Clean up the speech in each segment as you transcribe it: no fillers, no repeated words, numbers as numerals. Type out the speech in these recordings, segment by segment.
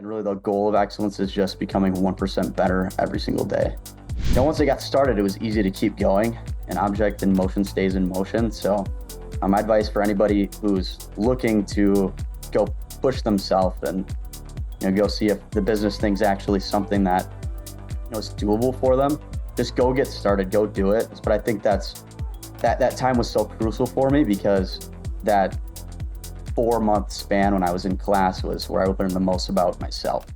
And really the goal of excellence is just becoming 1% better every single day. Once I got started, it was easy to keep going. An object in motion stays in motion. So my advice for anybody who's looking to go push themselves and go see if the business thing's actually something that is doable for them, just go get started, go do it. But I think that time was so crucial for me because that 4-month span when I was in class was where I learned the most about myself.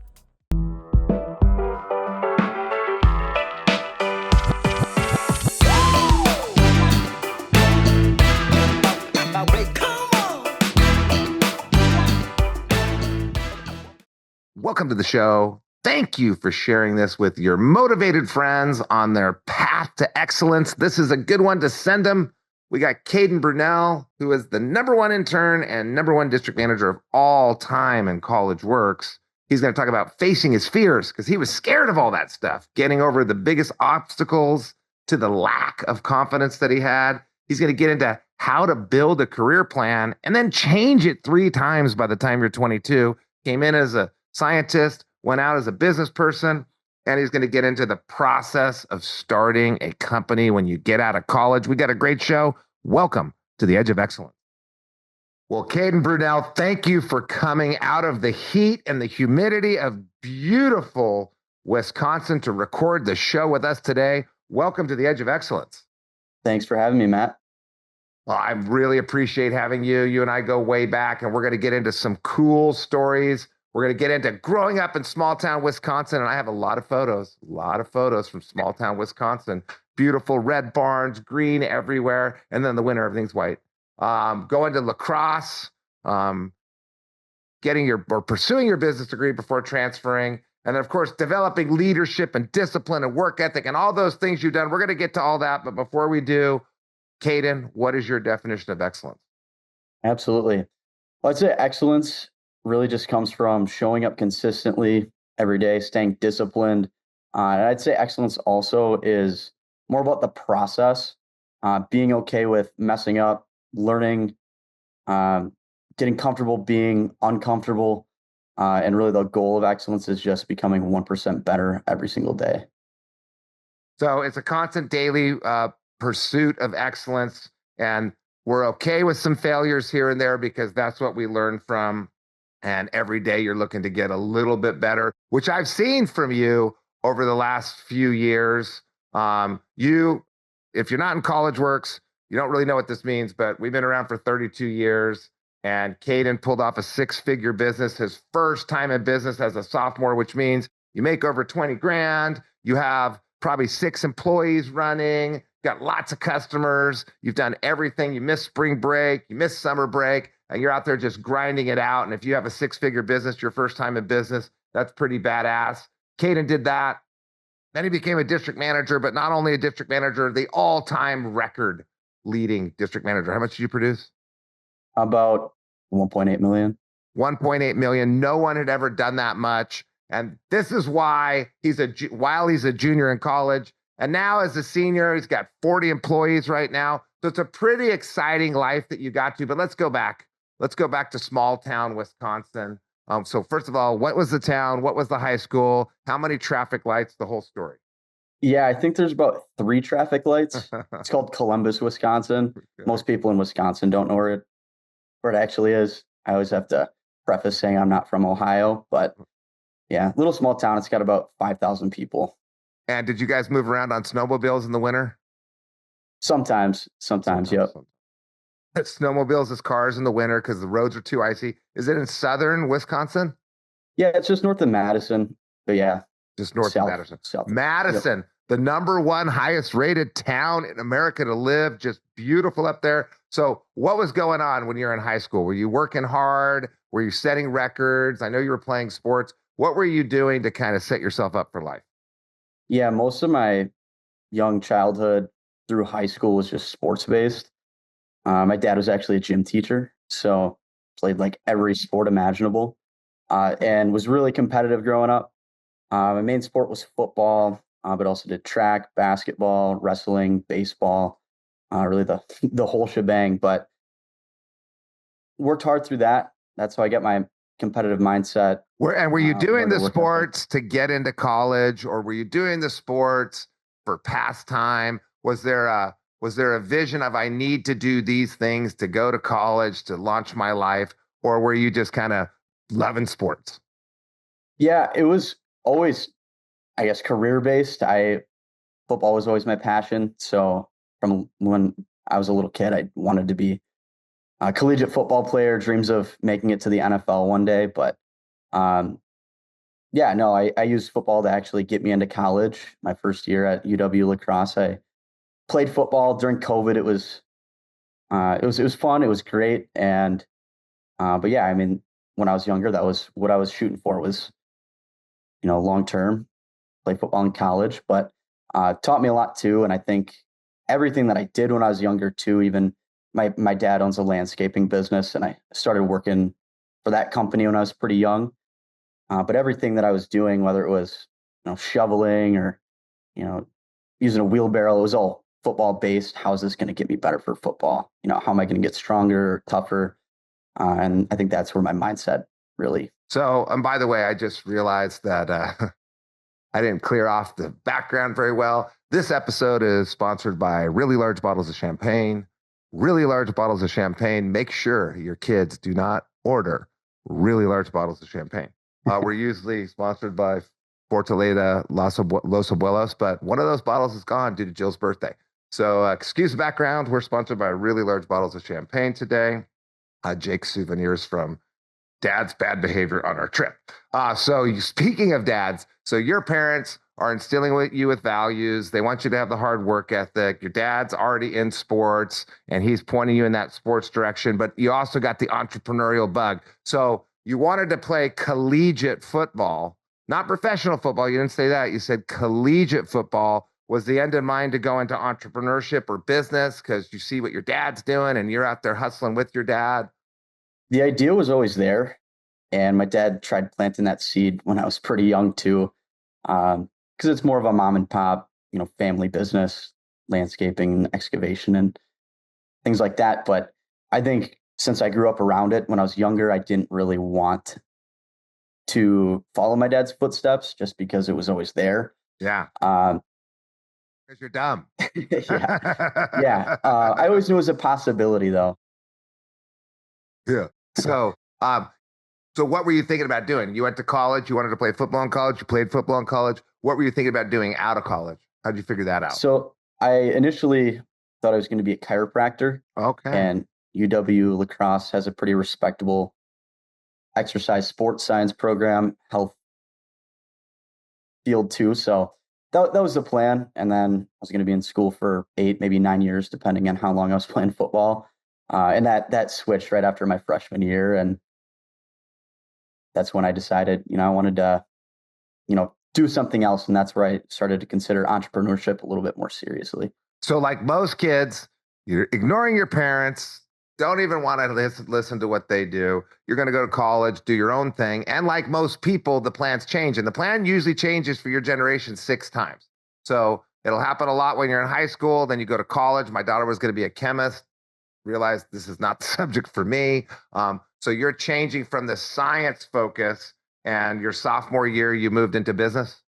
Welcome to the show. Thank you for sharing this with your motivated friends on their path to excellence. This is a good one to send them. We got Kaden Brunell, who is the #1 intern and #1 district manager of all time in College Works. He's going to talk about facing his fears because he was scared of all that stuff, getting over the biggest obstacles to the lack of confidence that he had. He's going to get into how to build a career plan and then change it 3 times by the time you're 22. Came in as a scientist, went out as a business person, and he's going to get into the process of starting a company when you get out of college. We got a great show. Welcome to the Edge of Excellence. Well, Kaden Brunell, thank you for coming out of the heat and the humidity of beautiful Wisconsin to record the show with us today. Welcome to the Edge of Excellence. Thanks for having me, Matt. Well, I really appreciate having you. You and I go way back, and we're going to get into some cool stories. We're going to get into growing up in small town Wisconsin, and I have a lot of photos from small town Wisconsin. Beautiful red barns, green everywhere, and then in the winter, everything's white. Going to lacrosse, pursuing your business degree before transferring, and then, of course, developing leadership and discipline and work ethic and all those things you've done. We're going to get to all that, but before we do, Kaden, what is your definition of excellence? Absolutely. Well, I'd say excellence really just comes from showing up consistently every day, staying disciplined. And I'd say excellence also is more about the process, being okay with messing up, learning, getting comfortable being uncomfortable. And really the goal of excellence is just becoming 1% better every single day. So it's a constant daily pursuit of excellence. And we're okay with some failures here and there because that's what we learn from. And every day you're looking to get a little bit better, which I've seen from you over the last few years. If you're not in College Works, you don't really know what this means, but we've been around for 32 years. And Caden pulled off a 6-figure business, his first time in business as a sophomore, which means you make over 20 grand. You have probably 6 employees running, got lots of customers. You've done everything. You missed spring break, you missed summer break. And you're out there just grinding it out. And if you have a 6-figure business, your first time in business, that's pretty badass. Caden did that. Then he became a district manager, but not only a district manager, the all-time record leading district manager. How much did you produce? About 1.8 million. 1.8 million. No one had ever done that much. And this is why while he's a junior in college, and now as a senior, he's got 40 employees right now. So it's a pretty exciting life that you got to. But let's go back. Let's go back to small town Wisconsin. So first of all, what was the town? What was the high school? How many traffic lights? The whole story. Yeah, I think there's about 3 traffic lights. It's called Columbus, Wisconsin. Most people in Wisconsin don't know where it actually is. I always have to preface saying I'm not from Ohio, but yeah, little small town. It's got about 5,000 people. And did you guys move around on snowmobiles in the winter? Sometimes, yep. Snowmobiles as cars in the winter because the roads are too icy. Is it in southern Wisconsin? Yeah, it's just north of Madison. But yeah. Just north of Madison. Madison, yep. The #1 highest rated town in America to live. Just beautiful up there. So what was going on when you were in high school? Were you working hard? Were you setting records? I know you were playing sports. What were you doing to kind of set yourself up for life? Yeah, most of my young childhood through high school was just sports based. My dad was actually a gym teacher, so played like every sport imaginable, and was really competitive growing up. My main sport was football, but also did track, basketball, wrestling, baseball, really the whole shebang. But worked hard through that. That's how I got my competitive mindset. Were you doing learned the to work ethic. sports to get into college, or were you doing the sports for pastime? Was there a vision of I need to do these things to go to college to launch my life, or were you just kind of loving sports? Yeah, it was always, I guess, career based. Football was always my passion. So from when I was a little kid, I wanted to be a collegiate football player, dreams of making it to the NFL one day. But um, yeah, no, I used football to actually get me into college. My first year at UW La Crosse, I played football during COVID. It was fun. It was great. And but yeah, I mean, when I was younger, that was what I was shooting for, was long term, play football in college. But taught me a lot too. And I think everything that I did when I was younger too, even my dad owns a landscaping business, and I started working for that company when I was pretty young. But everything that I was doing, whether it was shoveling or you know using a wheelbarrow, it was all football based. How is this going to get me better for football? How am I going to get stronger, tougher? And I think that's where my mindset really. So, and by the way, I just realized that I didn't clear off the background very well. This episode is sponsored by Really Large Bottles of Champagne. Really Large Bottles of Champagne. Make sure your kids do not order really large bottles of champagne. We're usually sponsored by Fortaleza Los Abuelos, but one of those bottles is gone due to Jill's birthday. So, excuse the background. We're sponsored by Really Large Bottles of Champagne today. Jake's souvenirs from dad's bad behavior on our trip. So speaking of dads, so your parents are instilling with you with values. They want you to have the hard work ethic. Your dad's already in sports and he's pointing you in that sports direction, but you also got the entrepreneurial bug. So you wanted to play collegiate football, not professional football. You didn't say that. You said collegiate football. Was the end in mind to go into entrepreneurship or business because you see what your dad's doing and you're out there hustling with your dad? The idea was always there, and my dad tried planting that seed when I was pretty young too, because it's more of a mom and pop, family business, landscaping, excavation, and things like that. But I think since I grew up around it when I was younger, I didn't really want to follow my dad's footsteps just because it was always there. Yeah. Um, Because you're dumb. yeah. I always knew it was a possibility, though. Yeah. So, so what were you thinking about doing? You went to college. You wanted to play football in college. You played football in college. What were you thinking about doing out of college? How'd you figure that out? So I initially thought I was going to be a chiropractor, Okay. and UW La Crosse has a pretty respectable exercise sports science program, health field too. So that was the plan. And then I was going to be in school for 8, maybe 9 years, depending on how long I was playing football. And that switched right after my freshman year, and that's when I decided, I wanted to, do something else, and that's where I started to consider entrepreneurship a little bit more seriously. So, like most kids, you're ignoring your parents. Don't even want to listen to what they do. You're going to go to college, do your own thing. And like most people, the plans change. And the plan usually changes for your generation 6 times. So it'll happen a lot when you're in high school. Then you go to college. My daughter was going to be a chemist. Realized this is not the subject for me. So you're changing from the science focus, and your sophomore year, you moved into business?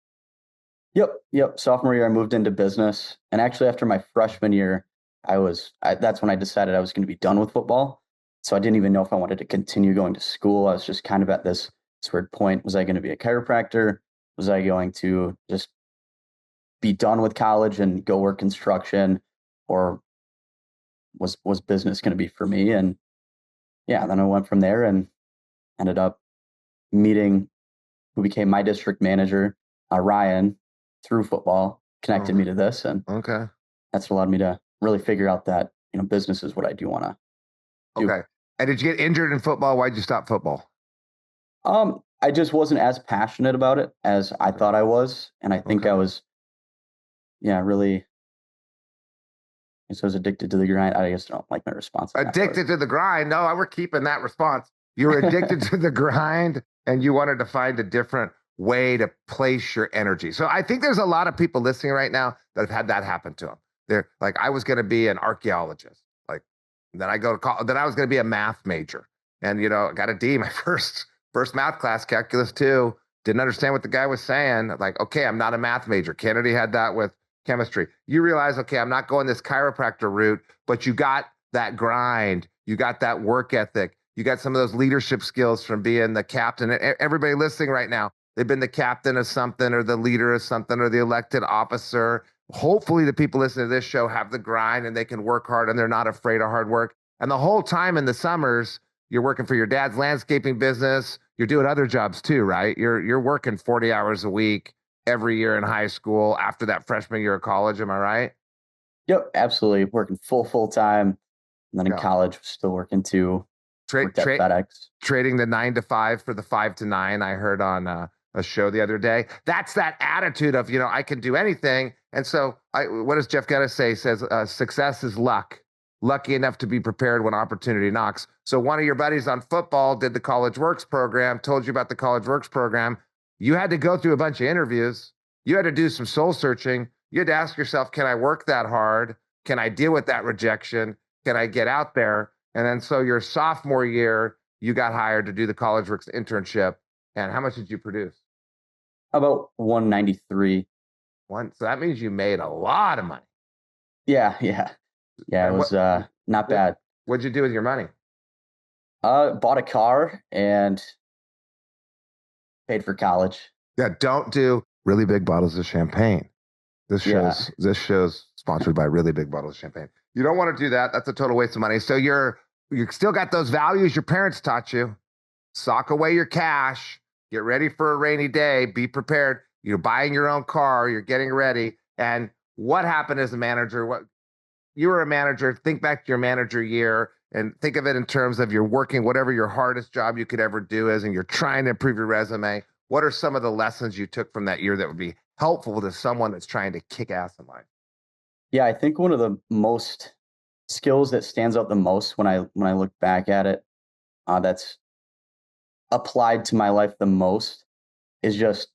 Yep. Sophomore year, I moved into business. And actually, after my freshman year, that's when I decided I was going to be done with football. So I didn't even know if I wanted to continue going to school. I was just kind of at this weird point. Was I going to be a chiropractor? Was I going to just be done with college and go work construction? Or was business going to be for me? And yeah, then I went from there and ended up meeting who became my district manager, Ryan, through football, connected me to this. And okay, that's allowed me to really figure out that, business is what I do want to do. Okay. And did you get injured in football? Why'd you stop football? I just wasn't as passionate about it as I thought I was. And I think I was, really, so I was addicted to the grind. I guess I don't like my response. Addicted to the grind? No, we're keeping that response. You were addicted to the grind and you wanted to find a different way to place your energy. So I think there's a lot of people listening right now that have had that happen to them. They're like, I was going to be an archaeologist. Like, then I go to college, then I was going to be a math major. And, I got a D my first First math class, calculus 2, didn't understand what the guy was saying. Like, okay, I'm not a math major. Kennedy had that with chemistry. You realize, okay, I'm not going this chiropractor route, but you got that grind. You got that work ethic. You got some of those leadership skills from being the captain. Everybody listening right now, they've been the captain of something or the leader of something or the elected officer. Hopefully the people listening to this show have the grind and they can work hard and they're not afraid of hard work. And the whole time in the summers, you're working for your dad's landscaping business. You're doing other jobs too, right? You're working 40 hours a week every year in high school after that freshman year of college. Am I right? Yep, absolutely. Working full time. And then in Yeah. college, still working too. Worked at Trade FedEx. trading the 9 to 5 for the 5 to 9. I heard on a show the other day. That's that attitude of, I can do anything. And so what does Jeff Gettis say? He says, success is luck. Lucky enough to be prepared when opportunity knocks. So one of your buddies on football did the College Works program, told you about the College Works program. You had to go through a bunch of interviews. You had to do some soul searching. You had to ask yourself, can I work that hard? Can I deal with that rejection? Can I get out there? And then so your sophomore year, you got hired to do the College Works internship. And how much did you produce? About 193. So that means you made a lot of money. Yeah. It was not bad. What'd you do with your money? Bought a car and paid for college. Yeah, don't do really big bottles of champagne. This show's sponsored by really big bottles of champagne. You don't want to do that. That's a total waste of money. So you still got those values your parents taught you. Sock away your cash. Get ready for a rainy day. Be prepared. You're buying your own car. You're getting ready. And what happened as a manager? You were a manager. Think back to your manager year and think of it in terms of you're working whatever your hardest job you could ever do is, and you're trying to improve your resume. What are some of the lessons you took from that year that would be helpful to someone that's trying to kick ass in life? Yeah, I think one of the most skills that stands out the most when I look back at it, that's applied to my life the most, is just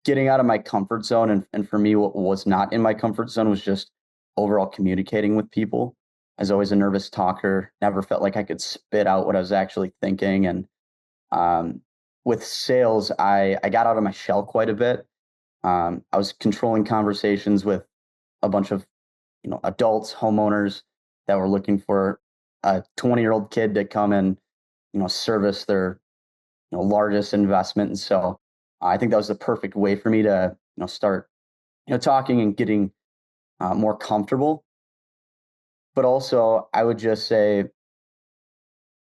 getting out of my comfort zone. And for me, what was not in my comfort zone was just overall communicating with people. I was always a nervous talker, never felt like I could spit out what I was actually thinking. And with sales, I got out of my shell quite a bit. I was controlling conversations with a bunch of adults, homeowners that were looking for a 20-year-old kid to come and service their largest investment. And so I think that was the perfect way for me to start talking and getting more comfortable. But also, I would just say,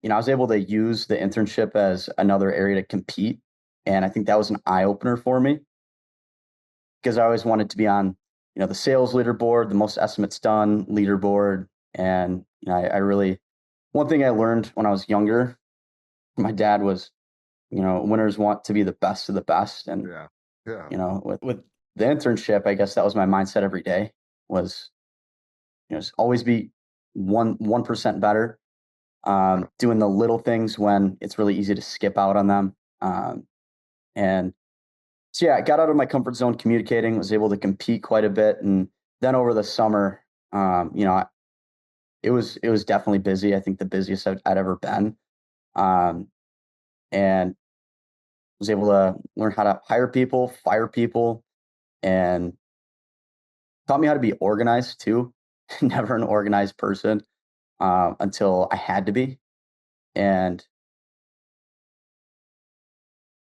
I was able to use the internship as another area to compete. And I think that was an eye opener for me because I always wanted to be on, the sales leaderboard, the most estimates done leaderboard. And, I really, one thing I learned when I was younger, my dad was, winners want to be the best of the best. And, with the internship, I guess that was my mindset every day was, always be 1% better. Doing the little things when it's really easy to skip out on them. And so, I got out of my comfort zone communicating, was able to compete quite a bit. And then over the summer, it was definitely busy. I think the busiest I'd ever been. And was able to learn how to hire people, fire people, and taught me how to be organized too. Never an organized person until I had to be. And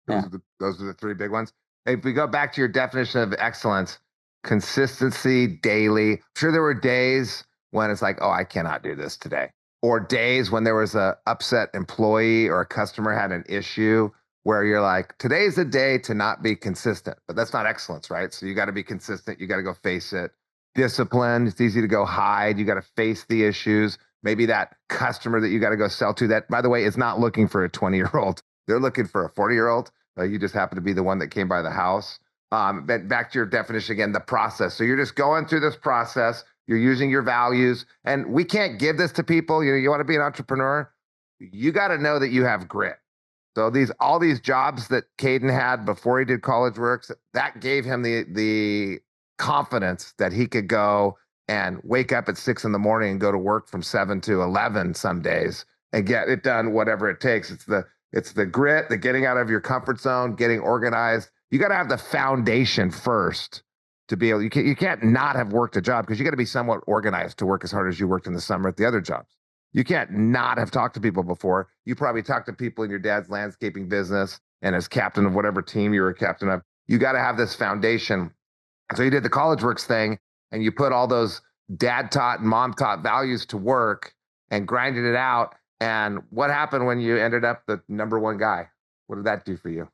those are the three big ones. If we go back to your definition of excellence, consistency daily. I'm sure there were days when it's like, oh, I cannot do this today. Or days when there was a upset employee or a customer had an issue where you're like, today's the day to not be consistent. But that's not excellence, right? So you got to be consistent. You got to go face it. Discipline. It's easy to go hide. You got to face the issues. Maybe that customer that you got to go sell to that, by the way, is not looking for a 20-year-old. They're looking for a 40-year-old. You just happen to be the one that came by the house. But back to your definition again, the process. So you're just going through this process. You're using your values. And we can't give this to people. You want to be an entrepreneur, you got to know that you have grit. So all these jobs that Caden had before he did College Works, that gave him the confidence that he could go and wake up at 6 a.m. and go to work from 7 to 11 some days and get it done, whatever it takes. It's It's the grit, the getting out of your comfort zone, getting organized. You got to have the foundation first to be able. You can't not have worked a job because you got to be somewhat organized to work as hard as you worked in the summer at the other jobs. You can't not have talked to people before. You probably talked to people in your dad's landscaping business and as captain of whatever team you were captain of. You got to have this foundation. So you did the college works thing and you put all those dad taught and mom taught values to work and grinded it out. And what happened when you ended up the number one guy? What did that do for you?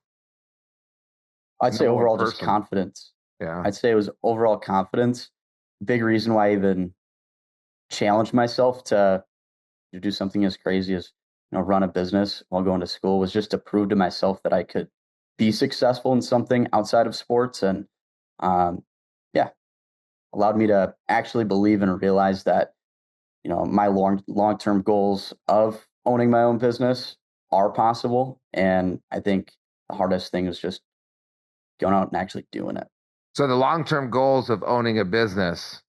I'd say Number one overall just person. confidence. Yeah. I'd say it was overall confidence. Big reason why I even challenged myself to do something as crazy as run a business while going to school was just to prove to myself that I could be successful in something outside of sports, and yeah, allowed me to actually believe and realize that my long term goals of owning my own business are possible. And I think the hardest thing is just going out and actually doing it. So the long-term goals of owning a business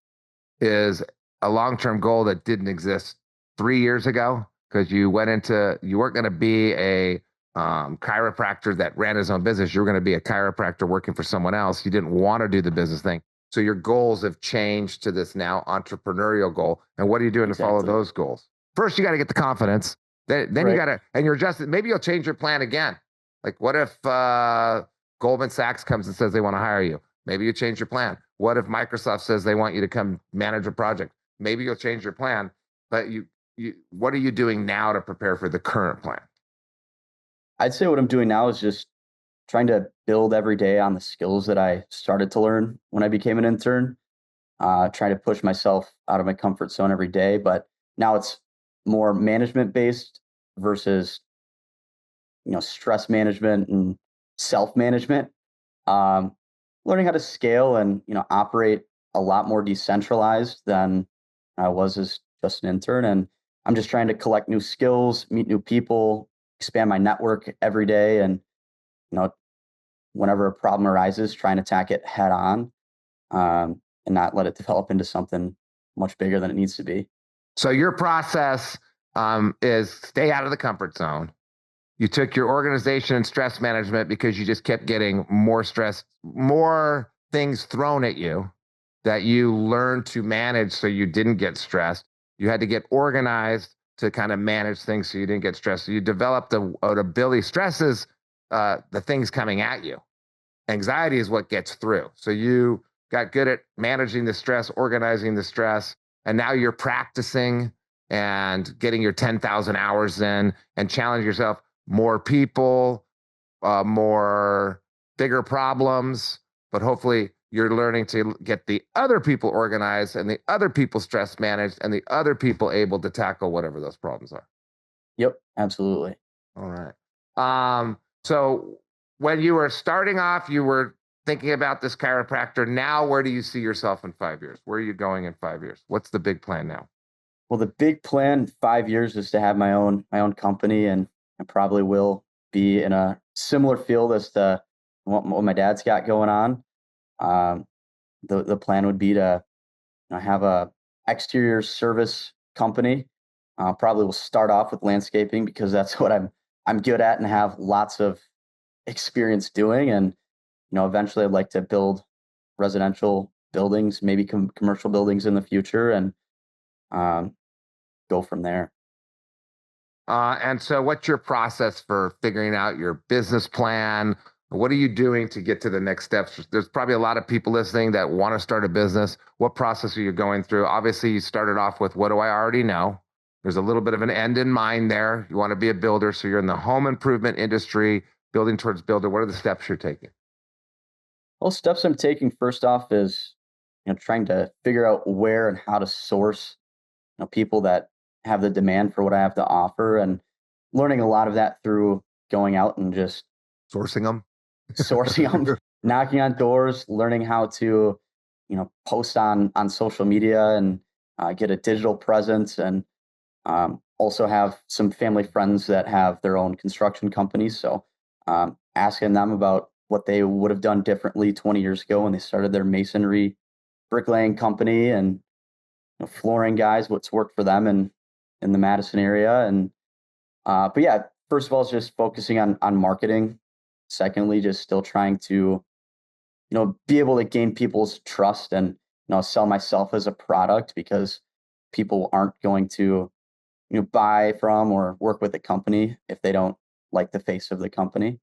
is a long-term goal that didn't exist 3 years ago because you weren't going to be a chiropractor that ran his own business. You were going to be a chiropractor working for someone else. You didn't want to do the business thing. So your goals have changed to this now entrepreneurial goal. And what are you doing to follow those goals? First, you got to get the confidence. Then Right. you got to, and you're adjusting. Maybe you'll change your plan again. Like what if Goldman Sachs comes and says they want to hire you? Maybe you change your plan. What if Microsoft says they want you to come manage a project? Maybe you'll change your plan. But what are you doing now to prepare for the current plan? I'd say what I'm doing now is just trying to build every day on the skills that I started to learn when I became an intern. Trying to push myself out of my comfort zone every day, but now it's more management based versus stress management and self management. Learning how to scale and operate a lot more decentralized than I was as just an intern. And I'm just trying to collect new skills, meet new people, expand my network every day, and whenever a problem arises, try and attack it head on, and not let it develop into something much bigger than it needs to be. So your process is stay out of the comfort zone. You took your organization and stress management because you just kept getting more stress, more things thrown at you that you learned to manage so you didn't get stressed. You had to get organized to kind of manage things so you didn't get stressed. So you developed an ability. Stress is the things coming at you. Anxiety is what gets through. So you got good at managing the stress, organizing the stress, and now you're practicing and getting your 10,000 hours in and challenge yourself. More people, more bigger problems, but hopefully you're learning to get the other people organized and the other people stress managed and the other people able to tackle whatever those problems are. Yep, absolutely. All right. So when you were starting off, you were thinking about this chiropractor. Now, where do you see yourself in 5 years? Where are you going in 5 years? What's the big plan now? Well, the big plan 5 years is to have my own company, and I probably will be in a similar field as to what my dad's got going on. The plan would be to have a exterior service company. Probably will start off with landscaping because that's what I'm good at and have lots of experience doing. And eventually I'd like to build residential buildings, maybe commercial buildings in the future, and go from there. And so, what's your process for figuring out your business plan? What are you doing to get to the next steps? There's probably a lot of people listening that want to start a business. What process are you going through? Obviously, you started off with what do I already know? There's a little bit of an end in mind there. You want to be a builder, so you're in the home improvement industry, building towards builder. What are the steps you're taking? Well, steps I'm taking first off is trying to figure out where and how to source people that have the demand for what I have to offer, and learning a lot of that through going out and just Sourcing them, knocking on doors, learning how to post on social media and get a digital presence, and also have some family friends that have their own construction companies. So asking them about what they would have done differently 20 years ago when they started their masonry bricklaying company, and flooring guys, what's worked for them in the Madison area. And but yeah, first of all, is just focusing on marketing. Secondly, just still trying to, be able to gain people's trust and, sell myself as a product because people aren't going to, buy from or work with the company if they don't like the face of the company.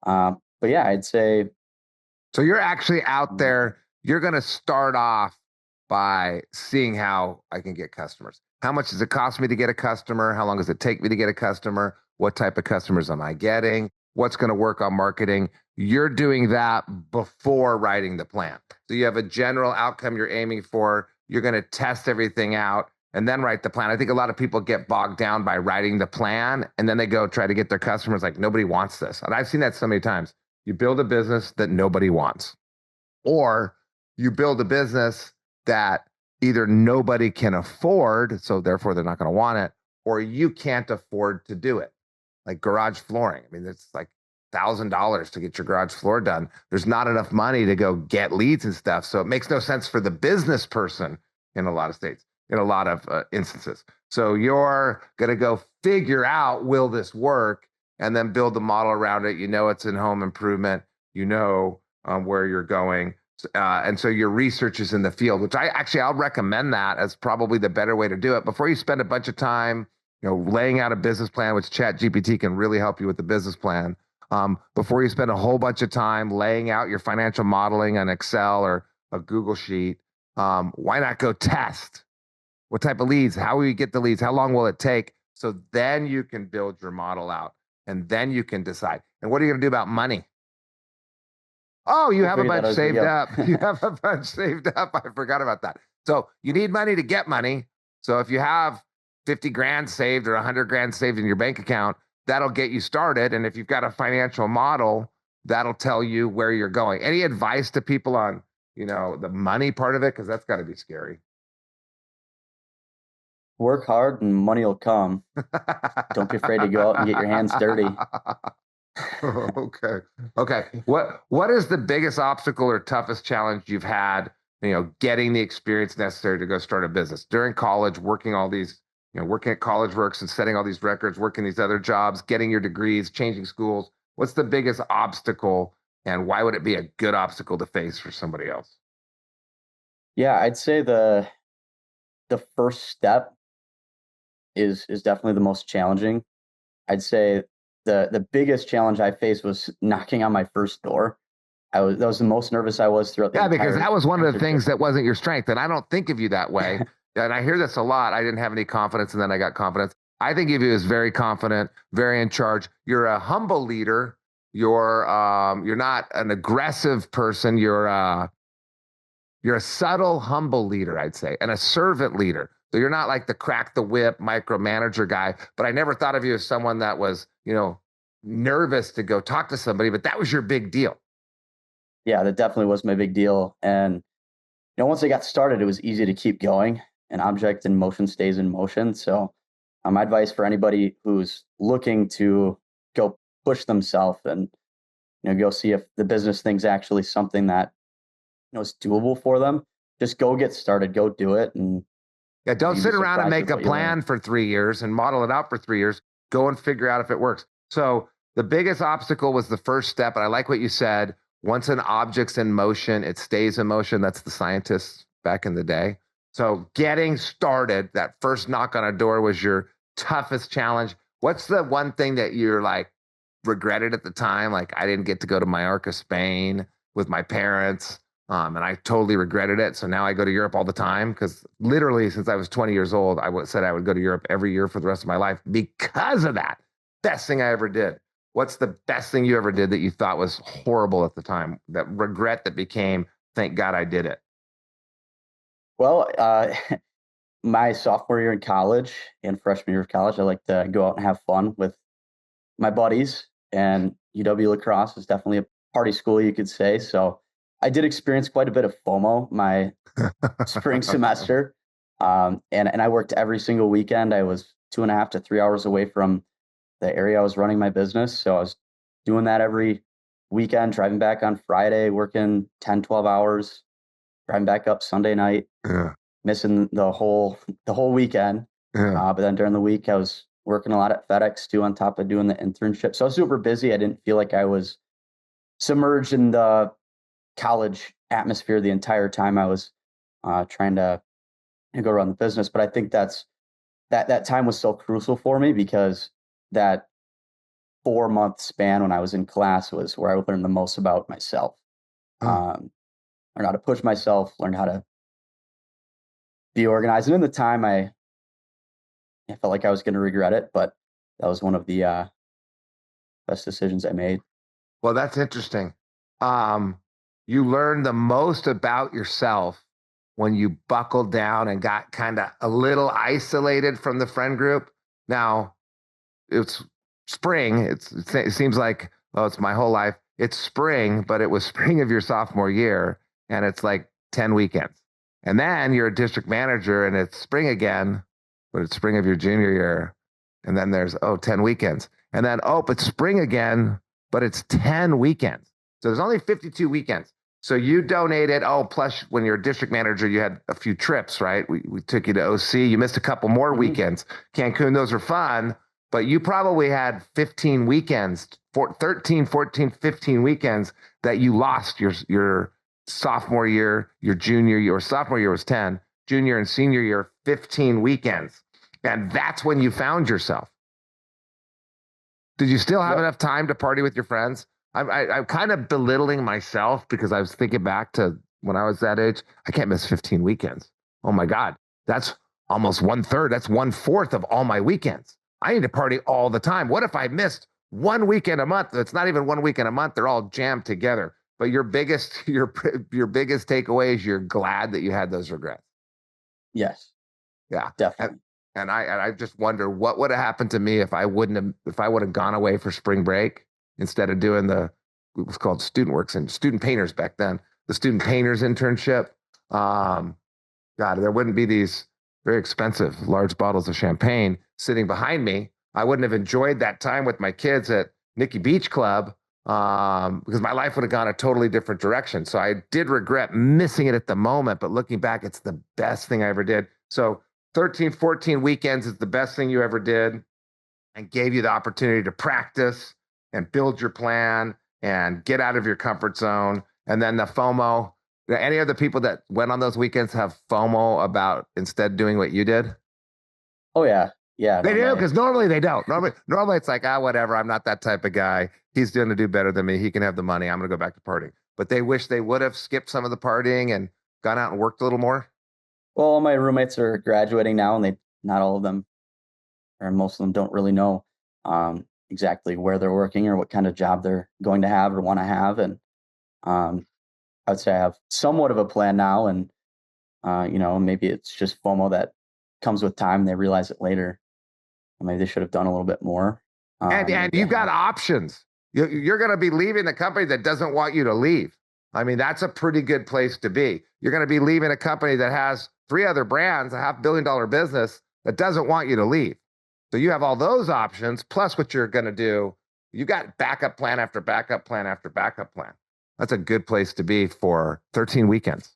But yeah, I'd say. So you're actually out there, you're going to start off by seeing how I can get customers. How much does it cost me to get a customer? How long does it take me to get a customer? What type of customers am I getting? What's going to work on marketing? You're doing that before writing the plan. So you have a general outcome you're aiming for. You're going to test everything out and then write the plan. I think a lot of people get bogged down by writing the plan and then they go try to get their customers like, nobody wants this. And I've seen that so many times. You build a business that nobody wants, or you build a business that either nobody can afford, so therefore they're not going to want it, or you can't afford to do it. Like garage flooring. I mean, it's like $1,000 to get your garage floor done. There's not enough money to go get leads and stuff. So it makes no sense for the business person in a lot of states, in a lot of instances. So you're going to go figure out, will this work? And then build the model around it. You know, it's in home improvement, where you're going. And so your research is in the field, which I'll recommend that as probably the better way to do it before you spend a bunch of time, laying out a business plan, which ChatGPT can really help you with the business plan. Before you spend a whole bunch of time laying out your financial modeling on Excel or a Google sheet, why not go test? What type of leads? How will you get the leads? How long will it take? So then you can build your model out and then you can decide. And what are you going to do about money? Oh, you have a bunch saved up. You have a bunch saved up. I forgot about that. So you need money to get money. So if you have 50 grand saved or 100 grand saved in your bank account, that'll get you started. And if you've got a financial model, that'll tell you where you're going. Any advice to people on, the money part of it? Because that's got to be scary. Work hard and money will come. Don't be afraid to go out and get your hands dirty. Okay. What is the biggest obstacle or toughest challenge you've had, getting the experience necessary to go start a business during college, working all these, working at College Works and setting all these records, working these other jobs, getting your degrees, changing schools? What's the biggest obstacle and why would it be a good obstacle to face for somebody else? Yeah, I'd say the first step is definitely the most challenging. I'd say the biggest challenge I faced was knocking on my first door. That was the most nervous I was throughout the entire because that was one of the internship. things that wasn't your strength. And I don't think of you that way. And I hear this a lot. I didn't have any confidence and then I got confidence. I think of you as very confident, very in charge. You're a humble leader. You're not an aggressive person. You're a subtle, humble leader, I'd say, and a servant leader. So you're not like the crack the whip micromanager guy, but I never thought of you as someone that was, nervous to go talk to somebody, but that was your big deal. Yeah, that definitely was my big deal. And once I got started, it was easy to keep going. An object in motion stays in motion. So my advice for anybody who's looking to go push themselves and go see if the business thing's actually something that is doable for them, just go get started, go do it. And yeah, don't sit around and make a plan for 3 years and model it out for 3 years. Go and figure out if it works. So the biggest obstacle was the first step. And I like what you said. Once an object's in motion, it stays in motion. That's the scientists back in the day. So getting started, that first knock on a door was your toughest challenge. What's the one thing that you're like regretted at the time? Like, I didn't get to go to Mallorca, Spain with my parents. And I totally regretted it. So now I go to Europe all the time because literally since I was 20 years old, said I would go to Europe every year for the rest of my life because of that. Best thing I ever did. What's the best thing you ever did that you thought was horrible at the time? That regret that became, thank God I did it. Well, my sophomore year in college and freshman year of college, I like to go out and have fun with my buddies. And UW La Crosse is definitely a party school, you could say. So I did experience quite a bit of FOMO my spring semester. And I worked every single weekend. I was 2.5 to 3 hours away from the area I was running my business. So I was doing that every weekend, driving back on Friday, working 10, 12 hours, driving back up Sunday night, missing the whole weekend. But then during the week I was working a lot at FedEx too, on top of doing the internship. So I was super busy. I didn't feel like I was submerged in the college atmosphere the entire time I was trying to go run the business. But I think that time was so crucial for me, because that 4-month span when I was in class was where I learned the most about myself. Learn how to push myself, learn how to be organized. And in the time, I felt like I was going to regret it, but that was one of the best decisions I made. Well, that's interesting. You learned the most about yourself when you buckled down and got kind of a little isolated from the friend group. Now, it's spring. It seems like, oh, it's my whole life. It's spring, but it was spring of your sophomore year, and it's like 10 weekends. And then you're a district manager, and it's spring again, but it's spring of your junior year. And then there's, 10 weekends. And then, it's spring again, but it's 10 weekends. So there's only 52 weekends. So you donated, plus when you're a district manager, you had a few trips, right? We took you to OC. You missed a couple more weekends. Cancun, those are fun. But you probably had 15 weekends, 13, 14, 15 weekends that you lost your sophomore year, your junior year. Or sophomore year was 10, junior and senior year, 15 weekends. And that's when you found yourself. Did you still have enough time to party with your friends? I'm kind of belittling myself, because I was thinking back to when I was that age. I can't miss 15 weekends. Oh my God. That's almost 1/3. That's 1/4 of all my weekends. I need to party all the time. What if I missed one weekend a month? It's not even one weekend a month. They're all jammed together. But your biggest takeaway is you're glad that you had those regrets. Yes. Yeah. Definitely. And I just wonder what would have happened to me if I would have gone away for spring break instead of doing it was called Student Works and Student Painters back then, the Student Painters internship. God, there wouldn't be these very expensive large bottles of champagne sitting behind me. I wouldn't have enjoyed that time with my kids at Nikki Beach Club, because my life would have gone a totally different direction. So I did regret missing it at the moment, but looking back, it's the best thing I ever did. So 13, 14 weekends is the best thing you ever did, and gave you the opportunity to practice and build your plan and get out of your comfort zone. And then the FOMO. Any other people that went on those weekends have FOMO about instead doing what you did? Oh, yeah. Yeah. They do, because normally they don't. Normally it's like, whatever. I'm not that type of guy. He's going to do better than me. He can have the money. I'm going to go back to partying. But they wish they would have skipped some of the partying and gone out and worked a little more. Well, all my roommates are graduating now, and not all of them, or most of them, don't really know exactly where they're working or what kind of job they're going to have or want to have. And I would say I have somewhat of a plan now, and maybe it's just FOMO that comes with time. They realize it later. Maybe they should have done a little bit more. And you've got options. You're going to be leaving the company that doesn't want you to leave. I mean, that's a pretty good place to be. You're going to be leaving a company that has 3 other brands, a $500 million business that doesn't want you to leave. So you have all those options, plus what you're going to do. You got backup plan after backup plan after backup plan. That's a good place to be for 13 weekends.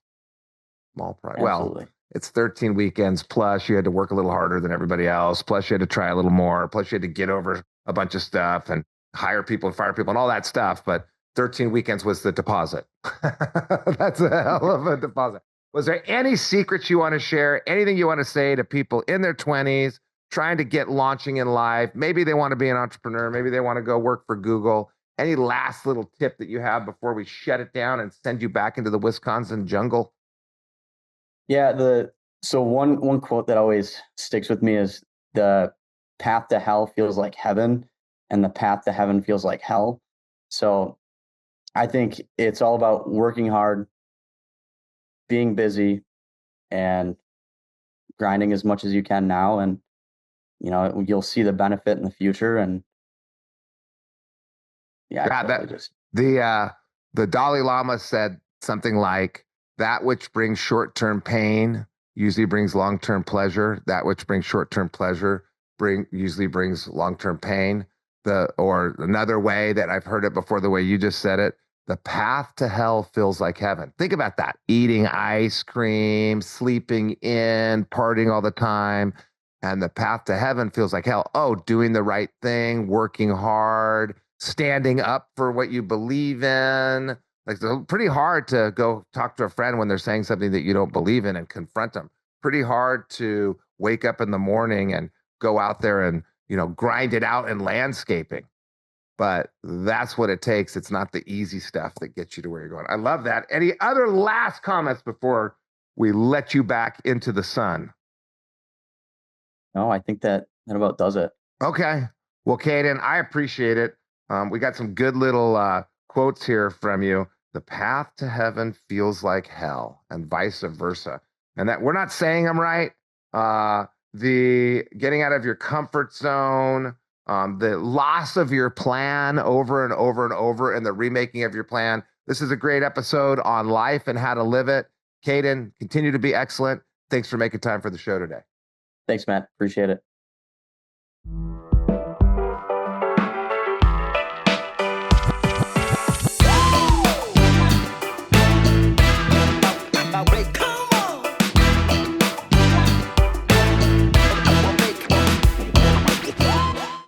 Small price. Well, it's 13 weekends, plus you had to work a little harder than everybody else, plus you had to try a little more, plus you had to get over a bunch of stuff and hire people and fire people and all that stuff. But 13 weekends was the deposit. That's a hell of a deposit. Was there any secrets you want to share? Anything you want to say to people in their 20s trying to get launching in life? Maybe they want to be an entrepreneur. Maybe they want to go work for Google. Any last little tip that you have before we shut it down and send you back into the Wisconsin jungle? Yeah. So one quote that always sticks with me is, the path to hell feels like heaven, and the path to heaven feels like hell. So I think it's all about working hard, being busy, and grinding as much as you can now. And, you'll see the benefit in the future. And the Dalai Lama said something like, that which brings short-term pain usually brings long-term pleasure. That which brings short-term pleasure usually brings long-term pain. Or another way that I've heard it before, the way you just said it, the path to hell feels like heaven. Think about that. Eating ice cream, sleeping in, partying all the time. And the path to heaven feels like hell. Oh, doing the right thing, working hard, standing up for what you believe in. Like, it's pretty hard to go talk to a friend when they're saying something that you don't believe in and confront them. Pretty hard to wake up in the morning and go out there and, grind it out in landscaping. But that's what it takes. It's not the easy stuff that gets you to where you're going. I love that. Any other last comments before we let you back into the sun? No, I think that about does it. Okay. Well, Caden, I appreciate it. We got some good little quotes here from you. The path to heaven feels like hell, and vice versa. And that we're not saying I'm right. The getting out of your comfort zone, the loss of your plan over and over and over, and the remaking of your plan. This is a great episode on life and how to live it. Caden, continue to be excellent. Thanks for making time for the show today. Thanks, Matt. Appreciate it.